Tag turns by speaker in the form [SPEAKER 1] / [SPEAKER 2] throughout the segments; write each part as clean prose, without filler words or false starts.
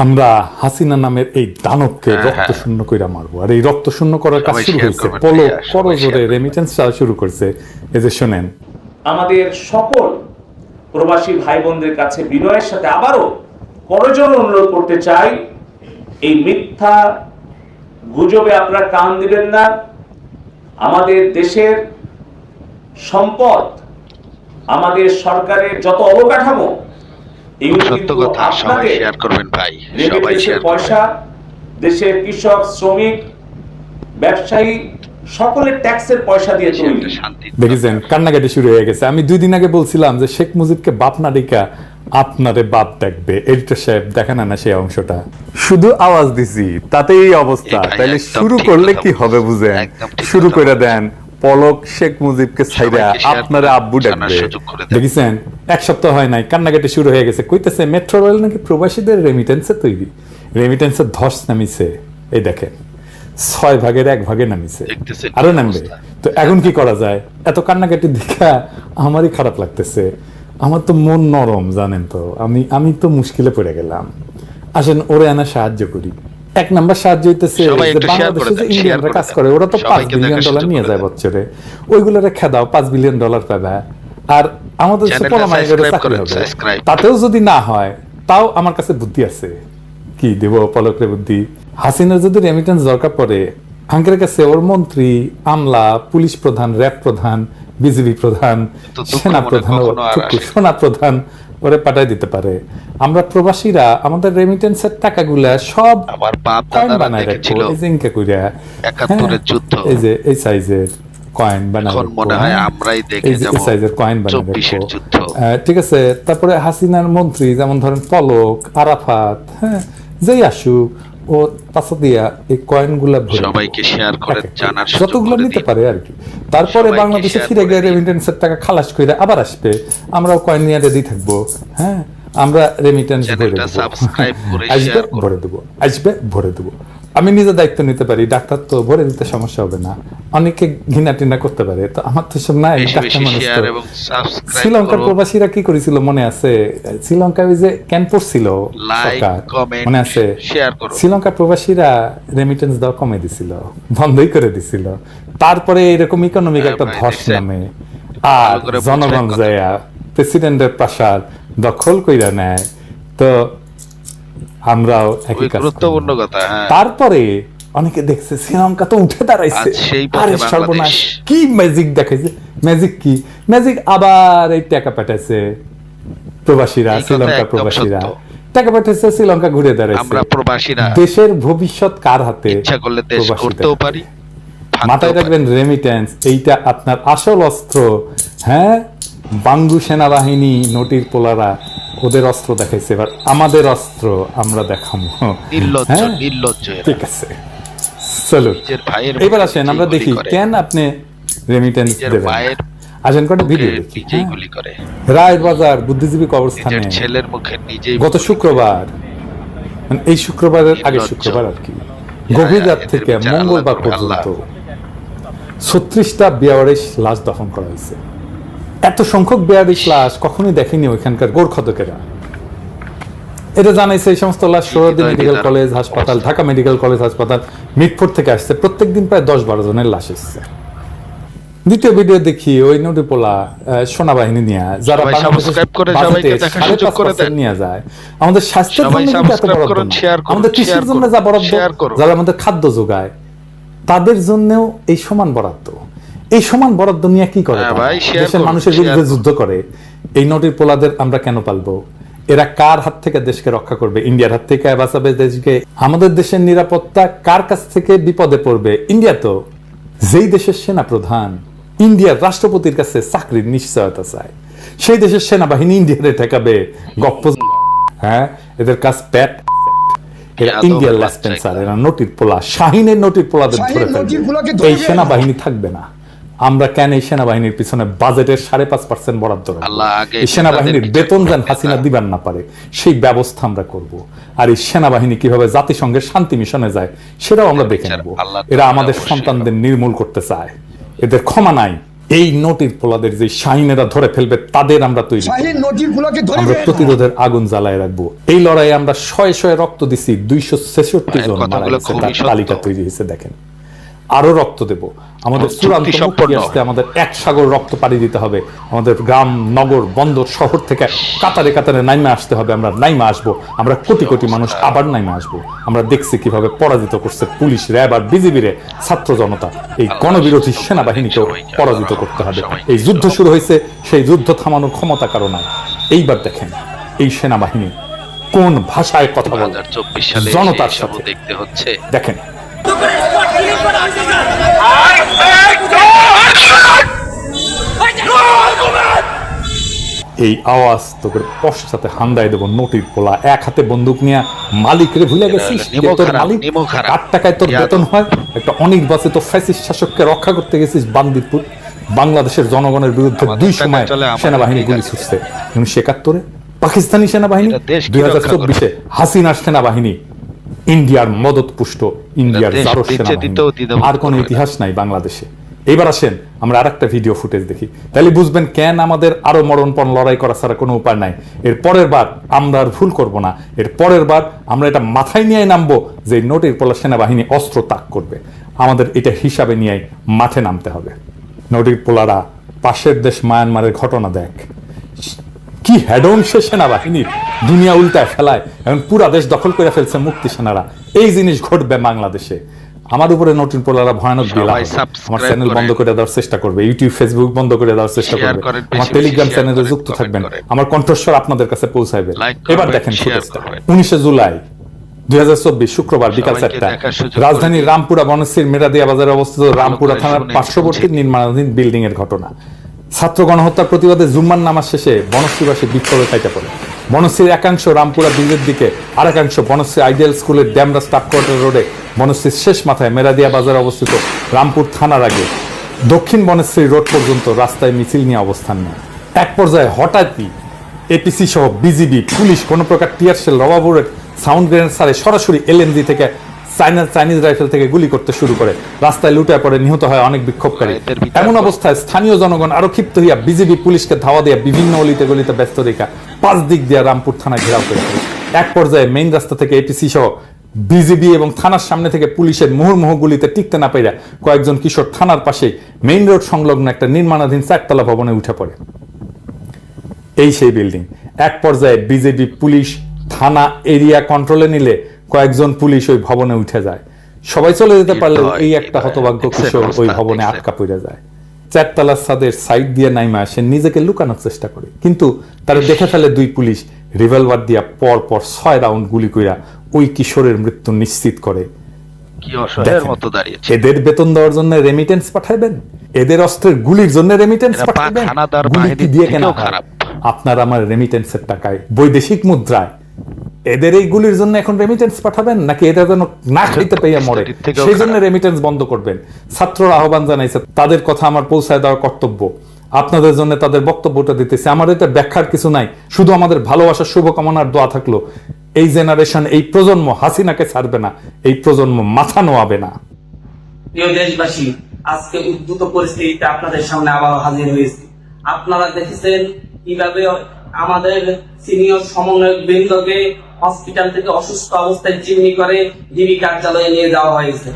[SPEAKER 1] আমরা হাসিনা নামের এই দানবকে রক্ত শূন্য কইরা মারবো। আর এই রক্ত শূন্য করার কাজ শুরু হয়েছে, পলক করজোরে রেমিটেন্স শুরু করছে। এই যে শোনেন,
[SPEAKER 2] আমাদের সকল প্রবাসী ভাই বোনদের কাছে বিনয়ের সাথে আবারও করজোড়ে অনুরোধ করতে চাই, এই মিথ্যা গুজবে আপনারা কান দিবেন না। আমাদের দেশের সম্পদ, আমাদের সরকারের যত অবকাঠামো, পয়সা দেশের কৃষক, শ্রমিক, ব্যবসায়ী সকলের ট্যাক্সের পয়সা দিয়ে তৈরি।
[SPEAKER 1] দেখেছেন কান্নাকাটি শুরু হয়ে গেছে। আমি 2 দিন আগে বলছিলাম যে শেখ মুজিবকে বাপ না ডেকা আপনারে বাপ দেখবে। এডিটর সাহেব দেখেন না সেই অংশটা, শুধু আওয়াজ দিছি তাতেই এই অবস্থা। তাইলে শুরু করলে কি হবে বুঝেন? শুরু করে দেন, পলক শেখ মুজিবকে ছাইরা আপনারা আব্বু ডাকবে। দেখেছেন এক সপ্তাহ হয় নাই কান্নাকাটি শুরু হয়ে গেছে। কইতেছে মেট্রো রেল নাকি প্রবাসীদের রেমিটেন্সে তৈরি, রেমিটেন্সের ধস নামিছে। এই দেখেন 6 ভাগের 1 ভাগে নামিছে, আরো নামবে। তো এখন কি করা যায়? এত কান্নাকাটি দেখা আমারই খারাপ লাগতেছে। আমার তো মন নরম, জানেন তো। আমি তো মুশকিলে পড়ে গেলাম। আসেন ওরে আনা সাহায্য করি। 1 নাম্বার সাহায্য হইতেছে বাংলাদেশে যে ইন্ডিয়ানরা কাজ করে, ওরা তো $5 বিলিয়ন নিয়ে যায় বছরে। ওইগুলোরে খেদাও, $5 বিলিয়ন পাবে। আর আমাদের চাকরি হবে। তাতেও যদি না হয়, তাও আমার কাছে বুদ্ধি আছে। কি দেব পলকরে বুদ্ধি? হাসিনার যদি রেমিটেন্স দরকার পড়ে, আঙ্কেলের কাছে ওর মন্ত্রী, আমলা, পুলিশ প্রধান, র্যাব প্রধান, বিজিবি প্রধান, সেনা প্রধান, সোনা প্রধান ওরে পাঠাই দিতে পারে। আমরা প্রবাসীরা আমাদের রেমিটেন্সের টাকাগুলা সব বানায় রাখবো। এই যে ইনকা কইরা
[SPEAKER 3] 71 যুদ্ধ,
[SPEAKER 1] এই যে এই সাইজের কয়েন বানায় রাখবো।
[SPEAKER 3] মনে হয় আমরাই দেখে যাব
[SPEAKER 1] এই সাইজের কয়েন বানায় রাখবো।
[SPEAKER 3] 24 এর যুদ্ধ,
[SPEAKER 1] ঠিক আছে। তারপরে হাসিনার মন্ত্রী যেমন ধরেন পলক, আরাফাত, হ্যাঁ, যেই আসুক, ও পাশা দিয়া এই কয়েনগুলা
[SPEAKER 3] সবাইকে শেয়ার করে জানার সুযোগ
[SPEAKER 1] যতগুলো নিতে পারে আর কি। তারপরে বাংলাদেশে ফিরে গিয়ে রেমিটেন্সের টাকা খালাস করে আবার আসবে, আমরাও কয়েন নিয়ে রেডি থাকবো। হ্যাঁ, আমরা রেমিটেন্স ভরে দেবো, আসবে ভরে দেবো। আমি নিজে দায়িত্ব নিতে পারি, ডাক্তার তো ভরে দিতে সমস্যা হবে না। অনেকে ঘৃণা টিনা করতে পারে, তো আমার তো সব নাই। শ্রীলঙ্কার প্রবাসীরা কি করেছিল মনে আছে? শ্রীলঙ্কায় ওই যে ক্যাম্প পড়ছিল সরকার, মনে আছে? শ্রীলঙ্কার প্রবাসীরা রেমিটেন্স দেওয়া কমে দিছিল, বন্ধই করে দিছিল। তারপরে এরকম ইকোনমিক একটা ধস নামে, আর জনগণ যায় প্রেসিডেন্টের প্রাসাদ দখল কইরা নেয়। তো আমরাও একই কাজ।
[SPEAKER 3] গুরুত্বপূর্ণ কথা।
[SPEAKER 1] তারপরে অনেকে দেখছে শ্রীলঙ্কা তো উঠে দাঁড়াইছে, আরে সর্বনাশ, কি ম্যাজিক দেখাইছে। ম্যাজিক কি? ম্যাজিক আবার এই টাকা পাঠাইছে প্রবাসীরা, শ্রীলঙ্কা প্রবাসীরা টাকা পাঠাইছে, শ্রীলঙ্কা ঘুরে দাঁড়াইছে।
[SPEAKER 3] আমরা প্রবাসীরা
[SPEAKER 1] দেশের ভবিষ্যৎ কার হাতে?
[SPEAKER 3] ইচ্ছা করলে দেশ করতেও পারি।
[SPEAKER 1] মাথায় রাখবেন, রেমিটেন্স এইটা আপনার আসল অস্ত্র। হ্যাঁ, বাঙ্গু সেনাবাহিনী, নটির পোলারা ওদের অস্ত্র দেখাইছে, এবার আমাদের অস্ত্র আমরা দেখাবো। ঠিক আছে, চলো এবার আসেন আমরা দেখি কেন আপনি রেমিটেন্স দেবেন। আসেন কটা ভিডিও দেখি। রায়ের বাজার বুদ্ধিজীবী কবরস্থানে গত শুক্রবার, মানে এই শুক্রবারের আগে শুক্রবার আর কি, গভীর রাত থেকে মঙ্গলবার পর্যন্ত 36টা বেয়ারিশ লাশ দাফন করা হয়েছে। এত সংখ্যক বেয়ারিশ লাশ কখনোই দেখেনি ওইখানকার গোরখদকেরা। এটা জানাইছে এই সমস্ত লাশ সোহরাওয়ার্দী মেডিকেল কলেজ হাসপাতাল, ঢাকা মেডিকেল কলেজ হাসপাতাল, মিটফোর্ড থেকে আসছে। প্রত্যেকদিন প্রায় 10-12 জনের লাশ এসছে। দ্বিতীয় ভিডিও দেখি ওই নদীপোলা সেনাবাহিনী নিয়ে, যারা নিয়ে যায় আমাদের স্বাস্থ্যের জন্য, আমাদের কৃষির জন্য যা বরাদ্দ, যারা আমাদের খাদ্য যোগায় তাদের জন্যও এই সমান বরাদ্দ। এই সমান বরাদ্দ নিয়ে কি করে? দেশের মানুষের বিরুদ্ধে যুদ্ধ করে। এই নদীর পোলাদের আমরা কেন পালবো? এরা কার হাত থেকে দেশকে রক্ষা করবে? ইন্ডিয়ার হাত থেকে বাঁচাবে দেশকে? আমাদের দেশের নিরাপত্তা কার কাছ থেকে বিপদে পড়বে? ইন্ডিয়া তো, যেই দেশের সেনা প্রধান ইন্ডিয়ার রাষ্ট্রপতির কাছে চাকরির নিশ্চয়তা চায়, সেই দেশের সেনাবাহিনী ইন্ডিয়ারে ঠেকাবে? গপ্প। হ্যাঁ, এদের কাজ প্যাট। এরা ইন্ডিয়ার লেসপেন্সার, এরা নটির পোলা, শাহিনের নটির পোলাদের ধরে ফেলবে। এই সেনাবাহিনী থাকবে না। আমরা কেন এই সেনাবাহিনীর পিছনে বাজেটের 5.5% বরাদ্দ রাখবো? এই সেনাবাহিনীর বেতন যেন হাসিনা দিবার না পারে সেই ব্যবস্থা আমরা করব। আর এই সেনাবাহিনী কিভাবে জাতিসংঘের শান্তি মিশনে যায় সেটাও আমরা দেখে নেব। এরা আমাদের সন্তানদের নির্মূল করতে চায়, এদের ক্ষমা নাই। এই নটির পোলাদের যে শাহিনেরা ধরে ফেলবে তাদের আমরা তৈরি করব।
[SPEAKER 4] শাহিন নজির গুলোকে ধরে
[SPEAKER 1] আমরা
[SPEAKER 4] ফেল।
[SPEAKER 1] প্রতিরোধের আগুন জ্বালায় রাখবো। এই লড়াইয়ে আমরা শয়ে শয়ে রক্ত দিছি, 266 জন মারা
[SPEAKER 3] কথাগুলো
[SPEAKER 1] গেছে,
[SPEAKER 3] খুবই
[SPEAKER 1] তার
[SPEAKER 3] সত্য।
[SPEAKER 1] তালিকা তৈরি হয়েছে দেখেন। আরো রক্ত দেব, আমাদের
[SPEAKER 3] চুক্তি
[SPEAKER 1] চূড়ান্ত মুক্তি
[SPEAKER 3] সম্পন্ন।
[SPEAKER 1] আসতে আমাদের এক সাগর রক্ত পাড়ি দিতে হবে। আমাদের গ্রাম, নগর, বন্দর, শহর থেকে কাতারে কাতারে নাইমা আসতে হবে। আমরা নাইমা আসবো, আমরা কোটি কোটি মানুষ আবার নাইমা আসবো। আমরা দেখছি কিভাবে পরাজিত করছে পুলিশ, র্যাব আর বিজিবিরে ছাত্র জনতা। এই গণবিরোধী সেনাবাহিনীকেও পরাজিত করতে হবে। এই যুদ্ধ শুরু হয়েছে, সেই যুদ্ধ থামানোর ক্ষমতা কারো নাই। এইবার দেখেন এই সেনাবাহিনী কোন ভাষায় কথা বলে
[SPEAKER 3] 2024 সালে
[SPEAKER 1] জনতার
[SPEAKER 3] এসবও
[SPEAKER 1] সাথে।
[SPEAKER 3] দেখতে হচ্ছে।
[SPEAKER 1] দেখেন এই আওয়াজ তোকে পশ্চাতে হান্দায় দেবো নটির পোলা। এক হাতে বন্দুক নিয়ে মালিকরে ভুলে গেছিস,
[SPEAKER 3] নিমো
[SPEAKER 1] তোর
[SPEAKER 3] খারাপ,
[SPEAKER 1] মালিক
[SPEAKER 3] নিমো খারাপ।
[SPEAKER 1] 8 টাকায় তোর
[SPEAKER 3] ইয়াদ।
[SPEAKER 1] বেতন হয়। একটা অনির্বাচিত ফ্যাসিস্ট শাসককে রক্ষা করতে গেছিস বান্দিপুর। বাংলাদেশের জনগণের বিরুদ্ধে
[SPEAKER 3] আমাদের
[SPEAKER 1] 2
[SPEAKER 3] টাকা
[SPEAKER 1] সময়
[SPEAKER 3] চলে, আমাদের
[SPEAKER 1] সেনাবাহিনী
[SPEAKER 3] ঠিক
[SPEAKER 1] গুলি
[SPEAKER 3] আছে।
[SPEAKER 1] ছুটছে। 1971 পাকিস্তানি সেনাবাহিনী,
[SPEAKER 3] এটা দেশ কি
[SPEAKER 1] 2024 হাসিনার সেনাবাহিনী ইন্ডিয়ার মদত পুষ্ট, ইন্ডিয়ার
[SPEAKER 3] দেশ
[SPEAKER 1] জারজ
[SPEAKER 3] বেঁচে
[SPEAKER 1] সেনাবাহিনী।
[SPEAKER 3] দিতেও দ্বিধাবোধ
[SPEAKER 1] আর কোন
[SPEAKER 3] করবে না।
[SPEAKER 1] ইতিহাস নাই বাংলাদেশে। এবার আসেন আমরা আরেকটা ভিডিও ফুটেজ দেখি, তাহলে বুঝবেন কেন আমাদের আরো মরণপণ লড়াই করা ছাড়া কোনো উপায় নাই। এর পরের বার আমরা আর ভুল করব না। এর পরের বার আমরা এটা মাথায় নিয়ে নামবো যে নটির পোলা সেনাবাহিনী অস্ত্র ত্যাগ করবে। আমাদের এটা হিসাবে নিয়ে মাঠে নামতে হবে। নটির পোলারা পাশের দেশ মায়ানমারের ঘটনা দেখ, কি হেডন সে সেনাবাহিনীর, দুনিয়া উল্টায় ফেলায় এবং পুরা দেশ দখল করে ফেলছে মুক্তি সেনারা। এই জিনিস ঘটবে বাংলাদেশে। আমার উপরে নতুন পোলারা ভয়ানক বিলা
[SPEAKER 3] সবাই
[SPEAKER 1] হবে।
[SPEAKER 3] subscribe
[SPEAKER 1] আমার চ্যানেল
[SPEAKER 3] করেন।
[SPEAKER 1] বন্ধ করে দেওয়ার চেষ্টা করবে, ইউটিউব ফেসবুক বন্ধ করে দেওয়ার চেষ্টা
[SPEAKER 3] Share
[SPEAKER 1] করবে,
[SPEAKER 3] করেন, বেশি
[SPEAKER 1] আমার
[SPEAKER 3] বেশি
[SPEAKER 1] টেলিগ্রাম
[SPEAKER 3] share
[SPEAKER 1] চ্যানেলে
[SPEAKER 3] করেন,
[SPEAKER 1] যুক্ত
[SPEAKER 3] comment
[SPEAKER 1] থাকবেন,
[SPEAKER 3] করেন।
[SPEAKER 1] আমার কণ্ঠস্বর আপনাদের কাছে পৌঁছাবে।
[SPEAKER 3] Like
[SPEAKER 1] এবার
[SPEAKER 3] করবেন,
[SPEAKER 1] দেখেন
[SPEAKER 3] share
[SPEAKER 1] ফুটেজটা।
[SPEAKER 3] করবেন।
[SPEAKER 1] 19 জুলাই 2024 শুক্রবার বিকাল
[SPEAKER 3] সবাইকে
[SPEAKER 1] 4টায়
[SPEAKER 3] দেখার সুযোগ
[SPEAKER 1] রাজধানীর
[SPEAKER 3] করে দিন।
[SPEAKER 1] রামপুরা বনশ্রীর মেরাদিয়া বাজারে অবস্থিত রামপুরা
[SPEAKER 3] করে
[SPEAKER 1] থানার
[SPEAKER 3] শুনে
[SPEAKER 1] পার্শ্ববর্তী
[SPEAKER 3] বুঝে।
[SPEAKER 1] নির্মাণাধীন বিল্ডিং এর ঘটনা। ছাত্র গণহত্যার প্রতিবাদে জুম্মার নামাজ শেষে বনশ্রীবাসী বিক্ষোভে খাইতে পড়ে। বনশ্রীর একাংশ রামপুরা ব্রিজের দিকে, আর একাংশ বনশ্রী আইডিয়াল স্কুলের ড্যামরা স্টাফ কোয়ার্টার রোডে, বনশ্রীর শেষ মাথায় মেরাদিয়া বাজারে অবস্থিত রামপুর থানার আগে দক্ষিণ বনশ্রী রোড পর্যন্ত রাস্তায় মিছিল নিয়ে অবস্থান নেয়। এক পর্যায়ে হঠাৎই এপিসি সহ বিজিবি, পুলিশ কোনো প্রকার tear shell, rubber bullet, sound grenade ছাড়ে সরাসরি এলএমজি থেকে চাইনিজ রাইফেল থেকে গুলি করতে শুরু করে। রাস্তায় লুটে পড়ে নিহত হয় অনেক বিক্ষোভকারী।
[SPEAKER 3] এদের বিচার
[SPEAKER 1] এমন
[SPEAKER 3] করো।
[SPEAKER 1] অবস্থায় স্থানীয় জনগণ আরো ক্ষিপ্ত হইয়া বিজিবি পুলিশকে ধাওয়া দিয়ে বিভিন্ন অলিতে গলিতে ব্যস্ত রেখা 5 দিক দিয়ে রামপুর থানা ঘেরাও করে ফেলে। এক পর্যায়ে মেইন রাস্তা থেকে এপিসি সহ বিজিবি এবং থানার সামনে থেকে পুলিশের মুহুর্মুহ গুলিতে টিকতে না পেরে কয়েকজন কিশোর থানার পাশেই মেইন রোড সংলগ্ন একটা নির্মাণাধীন 4তলা ভবনে উঠে পড়ে। এই সেই বিল্ডিং। এক পর্যায়ে বিজেপি পুলিশ থানা এরিয়া কন্ট্রোলে নিলে কয়েকজন পুলিশ ওই ভবনে উঠে যায়। সবাই চলে যেতে পারলেও এই একটা হতভাগ্য কিশোর ওই ভবনে আটকা পড়ে যায়। 4তলার ছাদের সাইড দিয়ে নাইমা সে নিজেকে লুকানোর চেষ্টা করে, কিন্তু তারা দেখে ফেলে 2 পুলিশ রিভলভার দিয়া পর পর 6 রাউন্ড গুলি কইরা ওই কিশোরের মৃত্যু নিশ্চিত করে।
[SPEAKER 3] কি অসহায়ের
[SPEAKER 1] দেখেন,
[SPEAKER 3] মতো দাঁড়িয়েছে।
[SPEAKER 1] এদের বেতন দেওয়ার জন্য রেমিটেন্স পাঠাবেন, এদের অস্ত্রের গুলির জন্য রেমিটেন্স
[SPEAKER 3] এরা
[SPEAKER 1] পাঠাবেন,
[SPEAKER 3] পাক হানাদার
[SPEAKER 1] গুলি কি
[SPEAKER 3] বাহিনীর
[SPEAKER 1] দিয়ে কেনা
[SPEAKER 3] থেকেও
[SPEAKER 1] হয়?
[SPEAKER 3] খারাপ।
[SPEAKER 1] আপনার আমার রেমিটেন্সের টাকায় বৈদেশিক মুদ্রায় এদের এই গুলির জন্য এখন রেমিটেন্স পাঠাবেন, নাকি এদের যেন না খাইতে পেয়ে মরে
[SPEAKER 3] এর থেকেও
[SPEAKER 1] সেই জন্য
[SPEAKER 3] খারাপ।
[SPEAKER 1] রেমিটেন্স বন্ধ করবেন? ছাত্ররা আহ্বান জানাইছে, তাদের কথা আমার পৌঁছায় দেওয়ার কর্তব্য। আপনাদের জন্য তাদের বক্তব্যটা দিতেছে। আমার এটা ব্যাখ্যার কিছু নাই, শুধু আমাদের ভালোবাসার শুভকামনার দোয়া থাকলো। এই জেনারেশন, এই প্রজন্ম হাসিনাকে ছাড়বে না, এই প্রজন্ম মাথা নোয়াবে না।
[SPEAKER 5] প্রিয় দেশবাসী, আজকে উদ্ভূত পরিস্থিতিতে আপনাদের সামনে আবার হাজির হয়েছি। আপনারা দেখেছেন কিভাবে আমাদের সিনিয়র সমন্বয়ক বৃন্দকে হসপিটাল থেকে অসুস্থ অবস্থায় জিম্মি করে ডিবি কার্যালয়ে নিয়ে যাওয়া হয়েছে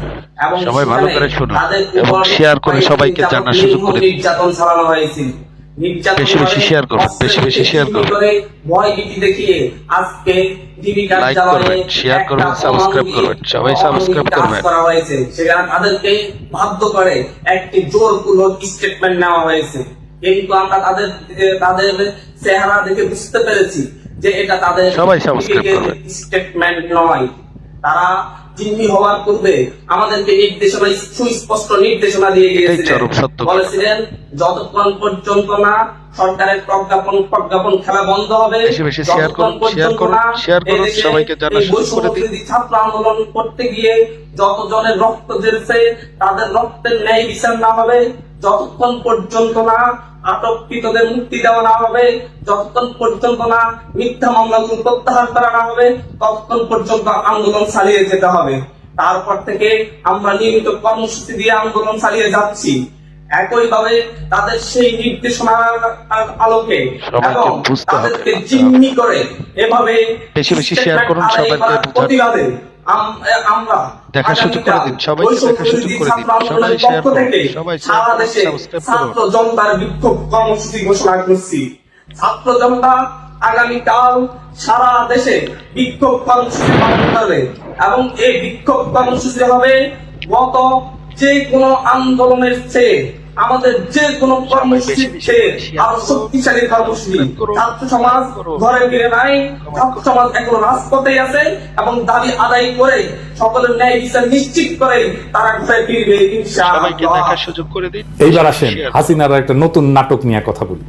[SPEAKER 5] এবং
[SPEAKER 3] সবাই ভালো
[SPEAKER 5] সেখানে
[SPEAKER 3] করে শুনুন
[SPEAKER 5] তাদের
[SPEAKER 3] এবং
[SPEAKER 5] উপর
[SPEAKER 3] share করে সবাইকে জানার সুযোগ করে দিন।
[SPEAKER 5] নির্যাতন চালানো হয়েছিল। নির্যাতন
[SPEAKER 3] বেশি বেশি
[SPEAKER 5] করে
[SPEAKER 3] share করবেন, বেশি বেশি share
[SPEAKER 5] জিম্মি
[SPEAKER 3] করবেন।
[SPEAKER 5] করে ভয় ভীতি দেখিয়ে আজকে ডিবি কার্যালয়ে
[SPEAKER 3] করবেন, share
[SPEAKER 5] একটা
[SPEAKER 3] করবেন, subscribe করবেন, সবাই subscribe
[SPEAKER 5] কাজ
[SPEAKER 3] করবেন।
[SPEAKER 5] করা হয়েছে। সেখানে তাদেরকে বাধ্য করে একটি জোরপূর্বক স্টেটমেন্ট নেওয়া হয়েছে, কিন্তু আমরা তাদের চেহারা দেখে বুঝতে পেরেছি যে এটা তাদের
[SPEAKER 3] সবাই subscribe করবেন।
[SPEAKER 5] স্টেটমেন্ট নয়। তারা জিম্মি হওয়ার পূর্বে আমাদেরকে নির্দেশনা, সুস্পষ্ট নির্দেশনা দিয়ে
[SPEAKER 3] এটাই চরম সত্য
[SPEAKER 5] গিয়েছিলেন।
[SPEAKER 3] কথা।
[SPEAKER 5] বলেছিলেন যতক্ষণ পর্যন্ত না সরকারের প্রজ্ঞাপন খেলা বন্ধ হবে,
[SPEAKER 3] বেশি বেশি share করুন, share করুন, share করুন, সবাইকে জানার সুযোগ করে দিন।
[SPEAKER 5] ছাত্র আন্দোলন করতে গিয়ে যতজনের রক্ত ঝরেছে তাদের রক্তের ন্যায় বিচার না হবে, যতক্ষণ পর্যন্ত না আটককৃতদের মুক্তি দেওয়া না হবে, যতক্ষণ পর্যন্ত না মিথ্যা মামলাগুলো প্রত্যাহার করা না হবে, ততক্ষণ পর্যন্ত আন্দোলন চালিয়ে যেতে হবে। তারপর থেকে আমরা নিয়মিত কর্মসূচি দিয়ে আন্দোলন চালিয়ে যাচ্ছি। একইভাবে তাদের সেই নির্দেশনার আলোকে
[SPEAKER 3] সবাইকে
[SPEAKER 5] এবং
[SPEAKER 3] বুঝতে হবে।
[SPEAKER 5] তাদেরকে জিম্মি করে এভাবে
[SPEAKER 3] বেশি বেশি শেয়ার করুন, সবাইকে বোঝান।
[SPEAKER 5] প্রতিবাদে আমরা
[SPEAKER 3] দেখার সুযোগ করে দিন, সবাইকে দেখার সুযোগ করে দিন, সবাই শেয়ার করুন, সবাই শেয়ার
[SPEAKER 5] সারা
[SPEAKER 3] করুন,
[SPEAKER 5] দেশে
[SPEAKER 3] সাবস্ক্রাইব
[SPEAKER 5] ছাত্র
[SPEAKER 3] করুন।
[SPEAKER 5] জনতার বিক্ষোভ কর্মসূচি ঘোষণা করছি। ছাত্র জনতা আগামীকাল সারা দেশে বিক্ষোভ কর্মসূচি পালন করবে এবং এই বিক্ষোভ কর্মসূচি হবে গত যে কোনো আন্দোলনের চেয়ে, আমাদের যে কোনো কর্মসূচির চেয়ে আরো শক্তিশালী কর্মসূচি। ছাত্র সমাজ ঘরে ফিরে নাই, ছাত্র সমাজ এখনো রাজপথে আছে এবং দাবি আদায় করে সকলের ন্যায় বিচার নিশ্চিত করে তারা ঘরে ফিরবে
[SPEAKER 3] সবাইকে
[SPEAKER 5] ইনশাআল্লাহ।
[SPEAKER 3] দেখার সুযোগ করে দিন।
[SPEAKER 1] এইবার আসেন হাসিনার একটা নতুন নাটক নিয়ে কথা বলি।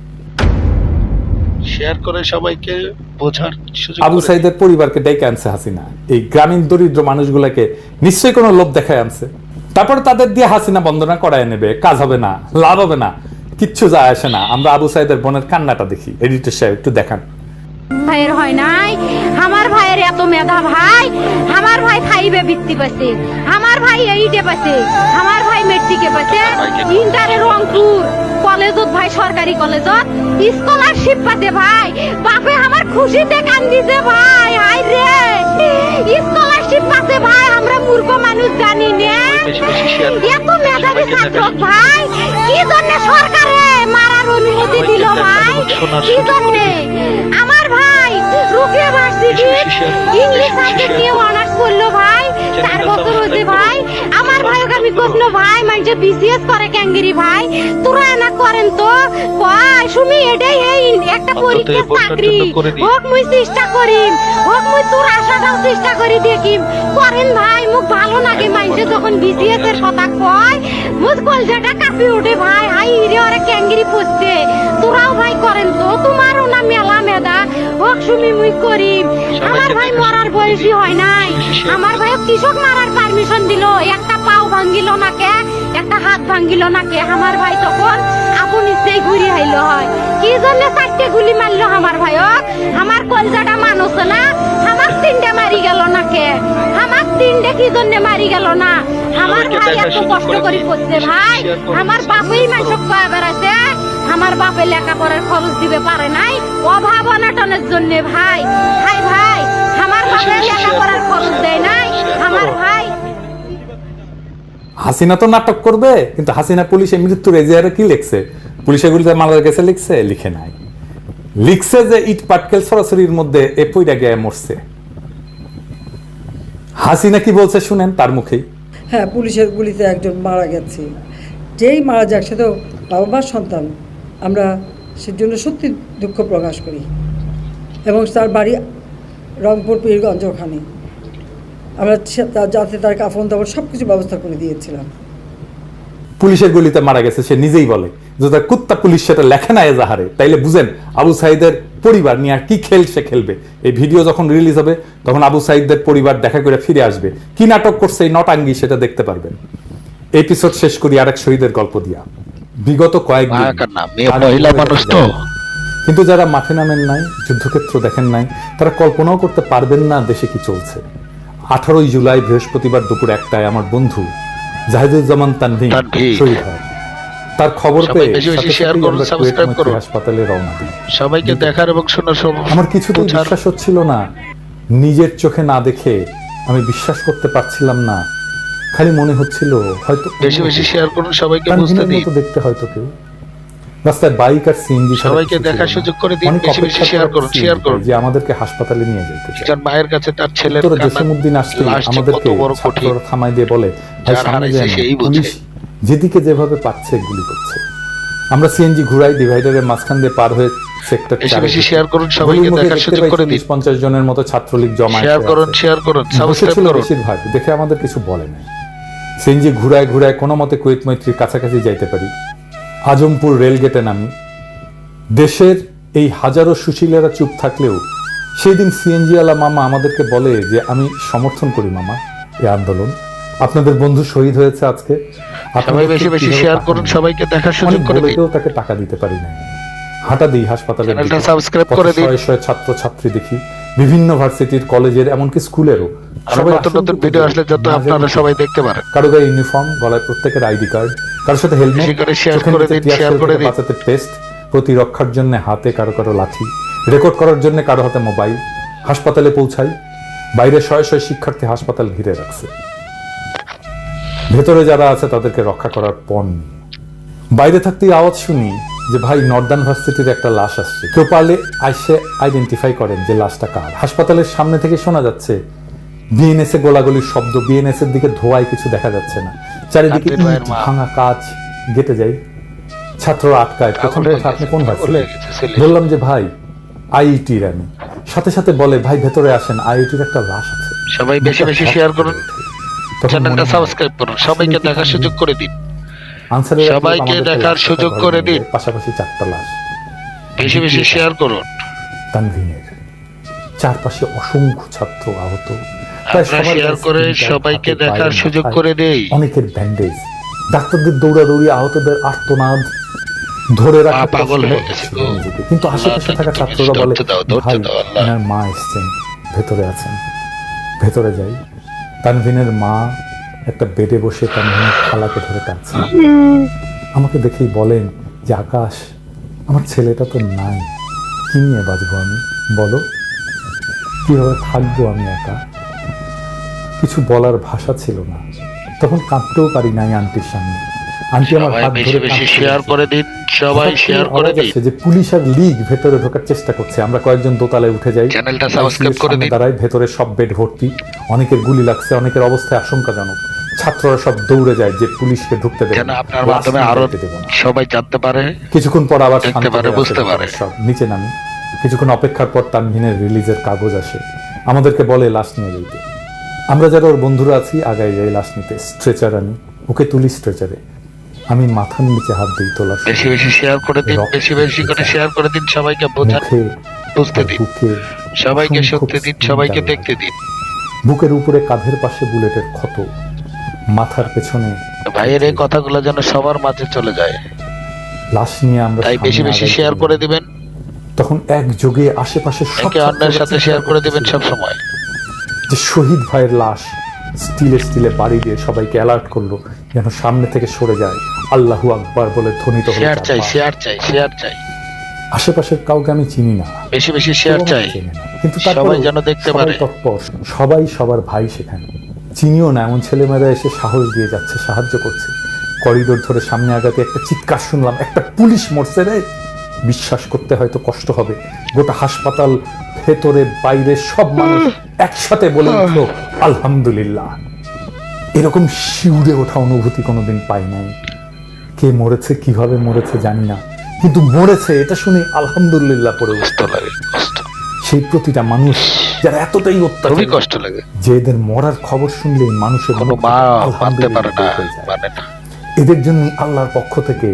[SPEAKER 3] শেয়ার করে সবাইকে বোঝার সুযোগ
[SPEAKER 1] আবু
[SPEAKER 3] করে দিন।
[SPEAKER 1] সাইদের পরিবারকে ডেকে আনছে হাসিনা, এই গ্রামীণ দরিদ্র মানুষগুলাকে নিশ্চয়ই কোনো লোভ দেখায় আনছে। তারপরে তাদের দিয়ে হাসিনা বন্দনা করায় নেবে, কাজ হবে না, লাভ হবে না, কিচ্ছু যায় আসে না। আমরা আবু সাইদের বোনের কান্নাটা দেখি, এডিটর সাহেব একটু দেখান।
[SPEAKER 4] ভাইয়ের হয় নাই, আমার ভাইয়ের এত মেধা ভাই, আমার ভাই ফাইভে বৃত্তি পাচ্ছে, আমার ভাই এইটে পাচ্ছে, আমার ভাই মেট্রিকে পাচ্ছে, ইন্টারে রংপুর কলেজত ভাই সরকারি কলেজত স্কলারশিপ পাতে ভাই, বাপে আমার খুশিতে কান্দিছে ভাই, হাই রে স্কলারশিপ পাতে ভাই, আমরা মূর্খ মানুষ জানি না
[SPEAKER 3] বেশি বেশি শেয়ার করুন।
[SPEAKER 4] এত মেধাবী
[SPEAKER 3] সবাইকে
[SPEAKER 4] ছাত্র
[SPEAKER 3] দেখার সুযোগ
[SPEAKER 4] ভাই, কি জন্য সরকারে মারার অনুমতি দিল ভাই, কি জন্য আমার ভাই রুকিয়া ভার্সিটি ইংলিশ সাবজেক্ট নিয়ে অনার্স করলো ভাই, 4 বছর হয়েছে ভাই, আমার ভাইকে আমি প্রশ্ন ভাই মানে বিসিএস করে ক্যাঙ্গেরি ভাই, তোরা না করেন তো কয় শুনি এটাই এই একটা পরীক্ষা চাকরি হোক মুই চেষ্টা করিম, হোক মুই তোর আশাটাও চেষ্টা করি দেখিম, করেন ভাই মুখ ভালো লাগে মানুষে যখন বিসিএস এর কথা কয়, মুখ কলজাটা কাঁপি ওঠে ভাই, হাই রে ওরা ক্যাঙ্গেরি পড়ছে, তোরাও ভাই করেন তো, তোমারও না মেলা মেধা, হোক শুনি মুই করিম। আমার ভাই মরার বয়সী হয় নাই, আমার ভাই কৃষক মারার পারমিশন দিল, একটা পাও ভাঙ্গিল না কে, একটা হাত ভাঙ্গিল না কে, আমার ভাই তখন আপন ইচ্ছেই ঘুরি হাইল হয়, কি জন্য 4টে গুলি মারলো আমার ভাইক, আমার কলজাটা মানুষ না, আমার 3টে মারি গেল না কে, আমার 3টে কি জন্য মারি গেল না, আমার ভাই এত কষ্ট করে পড়ছে ভাই, আমার বাপই মানুষ কয়ে বেড়াইছে, আমার বাপে লেখাপড়ার খরচ দিবে পারে নাই অভাব অনাটনের জন্য ভাই, ভাই ভাই আমার বাপে লেখাপড়ার খরচ দেয় নাই, আমার ভাই।
[SPEAKER 1] হাসিনা তো নাটক করবে, কিন্তু হাসিনা পুলিশে মৃত্যুর এজিয়ারে কি লিখছে, পুলিশে গুলিতে মারা গেছে লিখছে, লিখে নাই, লিখছে যে ইট পাটকেল সরাসরির মধ্যে এ পইরা গিয়ে মরছে। হাসিনা কি বলছে শুনেন তার মুখেই।
[SPEAKER 6] হ্যাঁ, পুলিশের গুলিতে একজন মারা গেছে, যেই মারা যাক সে তো বাবা মার সন্তান, আমরা সেজন্য সত্যি দুঃখ প্রকাশ করি, এবং তার বাড়ি রংপুর পীরগঞ্জ, ওখানে আমরা যাতে তার কাফন দাফন সব কিছু ব্যবস্থা করে দিয়েছিলাম।
[SPEAKER 1] পুলিশের গুলিতে মারা গেছে সে নিজেই বলে, যদি কুত্তা পুলিশ সেটা লেখে না এজাহারে, তাইলে বুঝেন আবু সাইদের পরিবার নিয়ে আর কি খেল সে খেলবে। এই ভিডিও যখন রিলিজ হবে তখন আবু সাইদের পরিবার দেখা করে ফিরে আসবে, কি নাটক করছে এই নটাঙ্গি সেটা দেখতে পারবেন। এপিসোড শেষ করি আরেক শহীদের গল্প দিয়া। বিগত কয়েকদিন
[SPEAKER 3] মহিলা মানুষ তো,
[SPEAKER 1] কিন্তু যারা মাঠে নামেন নাই, যুদ্ধক্ষেত্র দেখেন নাই, তারা কল্পনাও করতে পারবেন না দেশে কি চলছে। 18 জুলাই বৃহস্পতিবার দুপুর 1টায় আমার বন্ধু জাহিদুজ্জামান তানভীর শহীদ হয়। তার খবর পেয়ে
[SPEAKER 3] বেশি বেশি শেয়ার করুন, সাবস্ক্রাইব করুন,
[SPEAKER 1] হাসপাতালে রওনা দিই।
[SPEAKER 3] সবাইকে দেখার এবং শোনার
[SPEAKER 1] আমার কিছুতেই বিশ্বাস হচ্ছিল না, নিজের চোখে না দেখে আমি বিশ্বাস করতে পারছিলাম না, খালি মনে হচ্ছিল হয়তো
[SPEAKER 3] বেশি বেশি শেয়ার করুন, সবাইকে বুঝতে দিন,
[SPEAKER 1] দেখতে হয়তো কেউ রাস্তায় বাইক আর সিএনজি,
[SPEAKER 3] সবাইকে দেখার সুযোগ করে দিন, বেশি বেশি শেয়ার করুন, শেয়ার করুন,
[SPEAKER 1] যে আমাদেরকে হাসপাতালে নিয়ে যেতে চায়।
[SPEAKER 3] যার মায়ের কাছে তার ছেলের
[SPEAKER 1] তোরা জসিমউদ্দিন আসলে আমাদেরকে ছাত্ররা থামাই দিয়ে বলে, ভাই সামনে যান, পুলিশ যেদিকে যেভাবে পাচ্ছে গুলি করছে। আমরা সিএনজি ঘুরাই, ডিভাইডারের মাঝখান দিয়ে পার হয়ে সেক্টর 4
[SPEAKER 3] বেশি বেশি শেয়ার করুন, সবাইকে দেখার সুযোগ করে দিন,
[SPEAKER 1] 50 জনের মতো ছাত্রলীগ জমা
[SPEAKER 3] শেয়ার করুন, শেয়ার করুন, সাবস্ক্রাইব করুন।
[SPEAKER 1] বেশিরভাগ দেখে আমাদের কিছু বলে নাই। সিএনজি ঘুরায় ঘুরায় কোনো মতে কুয়েত মৈত্রীর কাছাকাছি যাইতে পারি। আজমপুর রেলগেটে নামি। দেশের এই হাজারো সুশীলেরা চুপ থাকলেও সেই দিন সিএনজি আলা মামা আমাদেরকে বলে যে আমি সমর্থন করি মামা এই আন্দোলন, আপনাদের বন্ধু শহীদ হয়েছে আজকে,
[SPEAKER 3] সবাই বেশি বেশি শেয়ার করুন, সবাইকে দেখার সুযোগ করে দিন।
[SPEAKER 1] তাকে টাকা দিতে পারি না, হাঁটা দিই হাসপাতালে,
[SPEAKER 3] চ্যানেলটা সাবস্ক্রাইব করে দিন।
[SPEAKER 1] শয়ে শয়ে ছাত্র ছাত্রী দেখি বিভিন্ন ভার্সিটির, কলেজের, এমনকি স্কুলেরও
[SPEAKER 3] আরো নতুন নতুন ভিডিও আসলে যত আপনারা সবাই দেখতে পারেন।
[SPEAKER 1] কারো গায়ে ইউনিফর্ম, গলায় প্রত্যেকের আইডি কার্ড, কারোর সাথে হেলমেট,
[SPEAKER 3] বেশি করে share করে দিন, share করে দিন।
[SPEAKER 1] বাঁচাতে পেস্ট, প্রতিরক্ষার জন্য হাতে কারো কারো লাঠি, রেকর্ড করার জন্য কারো হাতে মোবাইল। হাসপাতালে পৌঁছাই, বাইরে শয়ে শয়ে শিক্ষার্থী হাসপাতাল ঘিরে রাখছে, ভেতরে যারা আছে তাদেরকে রক্ষা করার পণ নেই। বাইরে থাকতেই আওয়াজ শুনি যে ভাই নর্দার্ন ভার্সিটির একটা লাশ আসছে, কেউ পারলে আইসে আইডেন্টিফাই করেন যে লাশটা কার। হাসপাতালের সামনে থেকে শোনা যাচ্ছে বিএনএস এ গোলাগুলির শব্দ, বিএনএস এর দিকে ধোঁয়ায় কিছু দেখা যাচ্ছে না, চারিদিকে
[SPEAKER 3] ছাত্রীর মায়ের
[SPEAKER 1] ইট,
[SPEAKER 3] মা।
[SPEAKER 1] ভাঙা কাঁচ। গেটে যাই, ছাত্ররা আটকায়। প্রথম
[SPEAKER 3] আগুন
[SPEAKER 1] কথা, আপনি কোন
[SPEAKER 3] লেগেছে,
[SPEAKER 1] ভার্সিটি?
[SPEAKER 3] লেগেছে, ছেলে।
[SPEAKER 1] বললাম যে ভাই আইআইটির আমি। সাথে সাথে বলে ভাই ভেতরে আসেন, আইআইটির একটা লাশ আছে।
[SPEAKER 3] সবাই বেশি বেশি শেয়ার করুন,
[SPEAKER 1] তখন
[SPEAKER 3] চ্যানেলটা
[SPEAKER 1] মনে হয়,
[SPEAKER 3] সাবস্ক্রাইব করুন, সবাইকে
[SPEAKER 1] আসলে কি
[SPEAKER 3] দেখার
[SPEAKER 1] আমি?
[SPEAKER 3] সুযোগ করে দিন।
[SPEAKER 1] আনসারের এক লোক
[SPEAKER 3] সবাইকে
[SPEAKER 1] আমাদেরকে
[SPEAKER 3] দেখার
[SPEAKER 1] লাশ
[SPEAKER 3] সুযোগ
[SPEAKER 1] ঘরে
[SPEAKER 3] করে
[SPEAKER 1] নিয়ে
[SPEAKER 3] দিন।
[SPEAKER 1] যায়, পাশাপাশি 4টা লাশ।
[SPEAKER 3] বেশি বেশি শেয়ার করুন।
[SPEAKER 1] তানভীরের চারপাশে অসংখ্য ছাত্র আহত, প্রায়
[SPEAKER 3] আমরা
[SPEAKER 1] সবার
[SPEAKER 3] শেয়ার
[SPEAKER 1] গায়ে
[SPEAKER 3] করে
[SPEAKER 1] স্কিন টাইট,
[SPEAKER 3] সবাইকে
[SPEAKER 1] হাতে
[SPEAKER 3] দেখার
[SPEAKER 1] পায়ে
[SPEAKER 3] সুযোগ
[SPEAKER 1] মাথায়,
[SPEAKER 3] করে দেই।
[SPEAKER 1] অনেকের ব্যান্ডেজ, ডাক্তারদের দৌড়াদৌড়ি, আহতদের আর্তনাদ ধরে রাখা
[SPEAKER 3] পাগল
[SPEAKER 1] কষ্ট
[SPEAKER 3] হয়ে
[SPEAKER 1] হচ্ছে
[SPEAKER 3] গেছে গো।
[SPEAKER 1] নিজেকে। কিন্তু আশেপাশে থাকা
[SPEAKER 3] তুমি
[SPEAKER 1] ছাত্ররা বলে
[SPEAKER 3] ধৈর্য দাও, ধৈর্য
[SPEAKER 1] ভাই
[SPEAKER 3] দাও, আল্লাহ।
[SPEAKER 1] এনার মা এসছেন, ভেতরে আছেন। ভেতরে যাই, তানভীনের মা একটা বেডে বসে তানভীনের খালাকে ধরে কাঁদছে। আমাকে দেখেই বলেন যে আকাশ, আমার ছেলেটা তো নাই, কি নিয়ে বাঁচবো আমি, বলো কিভাবে থাকবো আমি একা? কিছু বলার ভাষা ছিল না, তখন কাঁদতেও পারি নাই আন্টির সামনে। আন্টি আমার
[SPEAKER 3] সবাই
[SPEAKER 1] হাত
[SPEAKER 3] বেশি
[SPEAKER 1] ধরে
[SPEAKER 3] বেশি
[SPEAKER 1] কাঁদতে
[SPEAKER 3] শেয়ার
[SPEAKER 1] লাগছে।
[SPEAKER 3] করে দিন, সবাই
[SPEAKER 1] হঠাৎ করে
[SPEAKER 3] শেয়ার করে
[SPEAKER 1] আওয়াজ
[SPEAKER 3] দিন।
[SPEAKER 1] আসছে যে পুলিশ আর লীগ ভেতরে ঢোকার চেষ্টা করছে। আমরা কয়েকজন দোতলায় উঠে যাই,
[SPEAKER 3] চ্যানেলটা সাবস্ক্রাইব
[SPEAKER 1] ICU
[SPEAKER 3] করে
[SPEAKER 1] সামনে
[SPEAKER 3] দিন।
[SPEAKER 1] দাঁড়ায়, ভেতরে সব বেড ভর্তি, অনেকের গুলি লাগছে, অনেকের অবস্থায় আশঙ্কাজনক। ছাত্ররা সব দৌড়ে যায় যে পুলিশকে ঢুকতে দেবে
[SPEAKER 3] যেন
[SPEAKER 1] না,
[SPEAKER 3] আপনার
[SPEAKER 1] লাশ
[SPEAKER 3] মাধ্যমে
[SPEAKER 1] নিয়ে
[SPEAKER 3] আরো
[SPEAKER 1] যেতে দেব না।
[SPEAKER 3] সবাই জানতে পারে।
[SPEAKER 1] কিছুক্ষণ পর আবার
[SPEAKER 3] দেখতে
[SPEAKER 1] শান্ত
[SPEAKER 3] পারে,
[SPEAKER 1] হয়ে আসে
[SPEAKER 3] বুঝতে পারে।
[SPEAKER 1] সব। নিচে নামি, কিছুক্ষণ অপেক্ষার পর তানভীনের রিলিজের কাগজ আসে, আমাদেরকে বলে লাশ নিয়ে যেতে। আমরা যারা ওর বন্ধুরা আছি আগাই যাই লাশ নিতে। স্ট্রেচার আনি, ওকে তুলি স্ট্রেচারে। আমি মাথার নিচে হাত দিই তোলার সময়।
[SPEAKER 3] বেশি বেশি শেয়ার করে দিন, বেশি বেশি করে শেয়ার করে দিন, সবাইকে বোঝান,
[SPEAKER 1] মুখে
[SPEAKER 3] বুঝতে
[SPEAKER 1] আর
[SPEAKER 3] দিন,
[SPEAKER 1] বুকে
[SPEAKER 3] সবাইকে
[SPEAKER 1] অসংখ্য
[SPEAKER 3] শুনতে দিন,
[SPEAKER 1] স্কিন
[SPEAKER 3] সবাইকে
[SPEAKER 1] টান
[SPEAKER 3] দেখতে
[SPEAKER 1] লাগে।
[SPEAKER 3] দিন।
[SPEAKER 1] বুকের উপরে কাঁধের পাশে বুলেটের ক্ষত, মাথার পেছনে
[SPEAKER 3] ভাইয়ের এই কথাগুলো যেন সবার মাঝে চলে যায়,
[SPEAKER 1] লাশ নিয়ে আমরা
[SPEAKER 3] তাই
[SPEAKER 1] সামনে
[SPEAKER 3] বেশি বেশি
[SPEAKER 1] আগাই
[SPEAKER 3] শেয়ার
[SPEAKER 1] চলি।
[SPEAKER 3] করে দিবেন,
[SPEAKER 1] তখন একযোগে আশেপাশে সব
[SPEAKER 3] একে অন্যের সাথে
[SPEAKER 1] ছাত্ররা
[SPEAKER 3] শেয়ার করে দিবেন
[SPEAKER 1] চিৎকার
[SPEAKER 3] সব সময়।
[SPEAKER 1] যে শহীদ ভাইয়ের লাশ স্টিলে স্টিলে বাড়ি দিয়ে সবাইকে অ্যালার্ট করলো যেন সামনে থেকে সরে যায়। আল্লাহু আকবার বলে ধ্বনিত হলো
[SPEAKER 3] শেয়ার চাই,
[SPEAKER 1] চারপাশ।
[SPEAKER 3] শেয়ার চাই, শেয়ার চাই,
[SPEAKER 1] আশেপাশের কাউকে আমি চিনি না,
[SPEAKER 3] বেশি বেশি শেয়ার
[SPEAKER 1] কেউ
[SPEAKER 3] চাই,
[SPEAKER 1] আমাকে চেনে না। কিন্তু
[SPEAKER 3] সবাই
[SPEAKER 1] তারপরেও
[SPEAKER 3] যেন দেখতে
[SPEAKER 1] সবাই
[SPEAKER 3] পারে।
[SPEAKER 1] তৎপর, সবাই সবার ভাই সেখানে। চিনিও না এমন ছেলেমেয়েরা এসে সাহস দিয়ে যাচ্ছে, সাহায্য করছে। করিডোর ধরে সামনে আগাতে একটা চিৎকার শুনলাম, একটা পুলিশ মরছে রে। বিশ্বাস করতে হয়তো কষ্ট হবে, গোটা হাসপাতাল ভেতরে বাইরে সব মানুষ একসাথে বলে উঠলো আলহামদুলিল্লাহ। এরকম শিউরে ওঠা অনুভূতি কোনোদিন পাই নাই। কে মরেছে, কিভাবে মরেছে জানি না, কিন্তু মরেছে এটা শুনে আলহামদুলিল্লাহ পড়ে উঠল।
[SPEAKER 3] কষ্ট লাগে, কষ্ট,
[SPEAKER 1] সেই প্রতিটা মানুষ যারা এতটাই
[SPEAKER 3] খুবই
[SPEAKER 1] অত্যাচারী,
[SPEAKER 3] কষ্ট লাগে।
[SPEAKER 1] যে এদের মরার খবর শুনলেই মানুষের
[SPEAKER 3] কোনো
[SPEAKER 1] মুখ
[SPEAKER 3] মা
[SPEAKER 1] থেকে
[SPEAKER 3] মানতে
[SPEAKER 1] আলহামদুলিল্লাহ
[SPEAKER 3] পারে না,
[SPEAKER 1] বের হয়ে যায়।
[SPEAKER 3] মানে না।
[SPEAKER 1] এদের জন্য আল্লাহর পক্ষ থেকে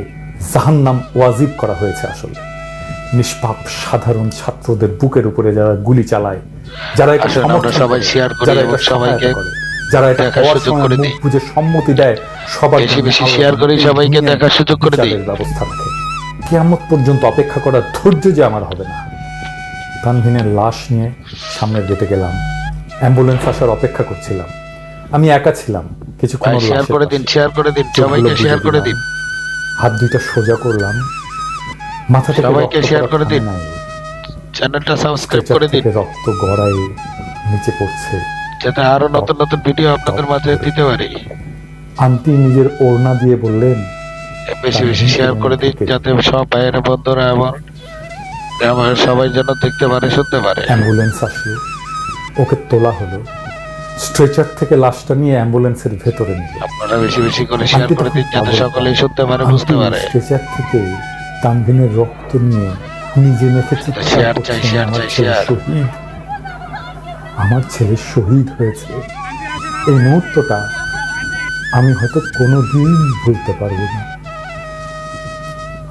[SPEAKER 1] জাহান্নাম ওয়াজিব করা হয়েছে। আসলে নিষ্পাপ সাধারণ ছাত্রদের বুকের উপরে যারা গুলি চালায়, যারা এটা
[SPEAKER 3] আসুন আমরা
[SPEAKER 1] সমর্থন
[SPEAKER 3] সবাই
[SPEAKER 1] করে,
[SPEAKER 3] শেয়ার করি
[SPEAKER 1] যারা
[SPEAKER 3] এবং
[SPEAKER 1] এটা
[SPEAKER 3] সবাইকে
[SPEAKER 1] সহায়তা করে, যারা এটা
[SPEAKER 3] দেখার
[SPEAKER 1] হওয়ার
[SPEAKER 3] সুযোগ
[SPEAKER 1] সময়
[SPEAKER 3] করে
[SPEAKER 1] মুখ
[SPEAKER 3] দিই।
[SPEAKER 1] বুজে সম্মতি দেয়, সবার
[SPEAKER 3] বেশি
[SPEAKER 1] জন্য
[SPEAKER 3] বেশি
[SPEAKER 1] আল্লাহ
[SPEAKER 3] শেয়ার করি,
[SPEAKER 1] এই
[SPEAKER 3] সবাইকে
[SPEAKER 1] দুনিয়ায়
[SPEAKER 3] দেখার সুযোগ করে দিই।
[SPEAKER 1] বিচারের ব্যবস্থা রাখে। কিয়ামত পর্যন্ত অপেক্ষা করার ধৈর্য যে আমার হবে না। তানভীনের লাশ নিয়ে সামনের গেটে গেলাম, অ্যাম্বুলেন্স আসার অপেক্ষা করছিলাম। আমি একা ছিলাম, কিছুক্ষণ
[SPEAKER 3] ভাই
[SPEAKER 1] ওর
[SPEAKER 3] শেয়ার
[SPEAKER 1] লাশের
[SPEAKER 3] করে দিন,
[SPEAKER 1] পাশে।
[SPEAKER 3] শেয়ার করে দিন,
[SPEAKER 1] চোখগুলো
[SPEAKER 3] সবাইকে
[SPEAKER 1] বুজে
[SPEAKER 3] শেয়ার করে
[SPEAKER 1] দিলাম,
[SPEAKER 3] দিন,
[SPEAKER 1] হাত দুইটা সোজা করলাম, মাথা থেকে
[SPEAKER 3] সবাইকে
[SPEAKER 1] রক্ত
[SPEAKER 3] শেয়ার
[SPEAKER 1] পড়া
[SPEAKER 3] করে দিন।
[SPEAKER 1] থামে নাই।
[SPEAKER 3] চ্যানেলটা সাবস্ক্রাইব
[SPEAKER 1] স্ট্রেচার
[SPEAKER 3] করে দিন,
[SPEAKER 1] থেকে রক্ত গড়ায় নিচে পড়ছে।
[SPEAKER 3] যাতে আরো নতুন নতুন ভিডিও আপনাদের মাঝে দিতে পারি।
[SPEAKER 1] আন্টি নিজের ওড়না দিয়ে বললেন
[SPEAKER 3] বেশি বেশি শেয়ার করে দিন, যাতে সব ভাইয়েরা বন্ধুরা আমার সবাই যেন দেখতে পারে, শুনতে পারে।
[SPEAKER 1] অ্যাম্বুলেন্স আসলো, ওকে তোলা হলো, স্ট্রেচার থেকে লাশটা নিয়ে অ্যাম্বুলেন্সের ভেতরে নিল।
[SPEAKER 3] আপনারা বেশি বেশি করে শেয়ার করে দিন, যাতে সকলেই শুনতে পারে, বুঝতে পারে।
[SPEAKER 1] স্ট্রেচার থেকে তানভীনের রক্ত নিয়ে নিজে মেখে চিৎকার
[SPEAKER 3] শেয়ার
[SPEAKER 1] করছেন,
[SPEAKER 3] চাই, শেয়ার
[SPEAKER 1] আমার
[SPEAKER 3] চাই,
[SPEAKER 1] ছেলে
[SPEAKER 3] শেয়ার।
[SPEAKER 1] শহীদ, আমার ছেলে শহীদ হয়েছে। এই মুহূর্তটা আমি হয়তো কোনোদিন ভুলতে পারবো না।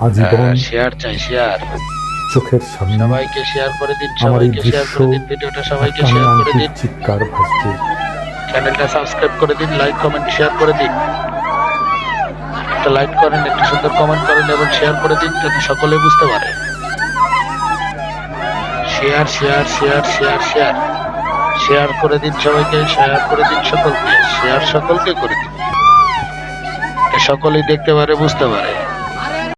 [SPEAKER 1] আজীবন
[SPEAKER 3] শেয়ার চাই, শেয়ার,
[SPEAKER 1] চোখের সামনে
[SPEAKER 3] সবাইকে শেয়ার করে দিন,
[SPEAKER 1] আমার এই
[SPEAKER 3] সবাইকে শেয়ার
[SPEAKER 1] দৃশ্য
[SPEAKER 3] করে দিন, ভিডিওটা সবাইকে
[SPEAKER 1] একটা
[SPEAKER 3] শেয়ার করে
[SPEAKER 1] আন্টির
[SPEAKER 3] দিন,
[SPEAKER 1] চিৎকার ভাসছে।
[SPEAKER 3] চ্যানেলটা সাবস্ক্রাইব করে দিন, লাইক কমেন্ট শেয়ার করে দিন, একটা লাইক করেন, একটা সুন্দর কমেন্ট করেন এবং শেয়ার করে দিন, যাতে সকলে বুঝতে পারে। Share share share share share share করে দিন সবাইকে, শেয়ার করে দিন সকলকে, শেয়ার সকলকে করে দিন, সকলেই দেখতে পারে বুঝতে পারে।